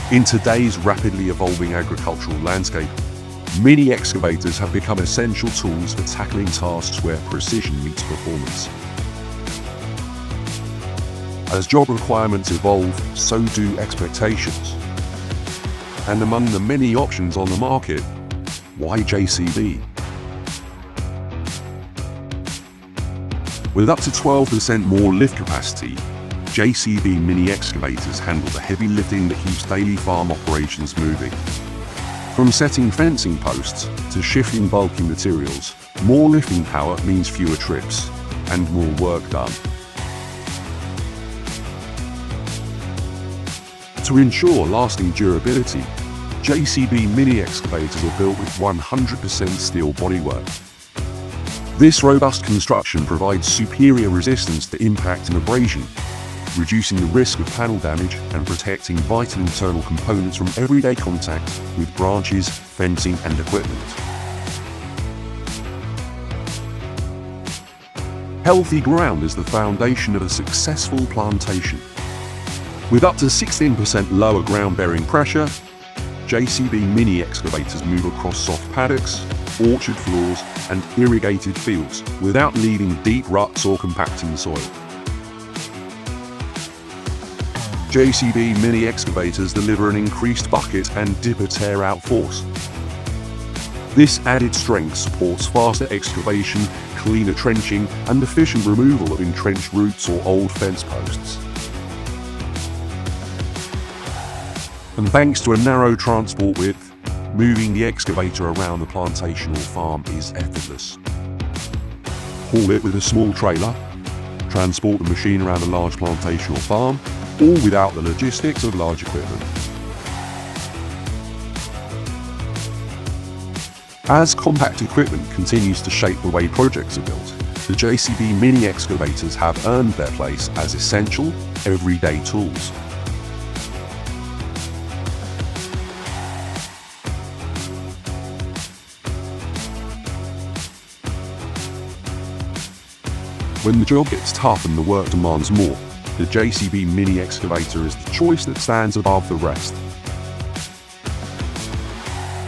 In today's rapidly evolving agricultural landscape, mini excavators have become essential tools for tackling tasks where precision meets performance. As job requirements evolve, so do expectations. And among the many options on the market, why JCB? With up to 12% more lift capacity, JCB mini excavators handle the heavy lifting that keeps daily farm operations moving. From setting fencing posts to shifting bulky materials, more lifting power means fewer trips and more work done. To ensure lasting durability, JCB mini excavators are built with 100% steel bodywork. This robust construction provides superior resistance to impact and abrasion, reducing the risk of panel damage and protecting vital internal components from everyday contact with branches, fencing and equipment. Healthy ground is the foundation of a successful plantation. With up to 16% lower ground-bearing pressure, JCB mini excavators move across soft paddocks, orchard floors and irrigated fields without leaving deep ruts or compacting the soil. JCB mini excavators deliver an increased bucket and dipper tear-out force. This added strength supports faster excavation, cleaner trenching and efficient removal of entrenched roots or old fence posts. And thanks to a narrow transport width, moving the excavator around the plantation or farm is effortless. Haul it with a small trailer, transport the machine around a large plantation or farm, all without the logistics of large equipment. As compact equipment continues to shape the way projects are built, the JCB mini excavators have earned their place as essential, everyday tools. When the job gets tough and the work demands more, the JCB mini excavator is the choice that stands above the rest.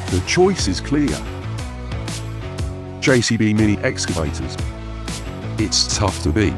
The choice is clear. JCB mini excavators. It's tough to beat.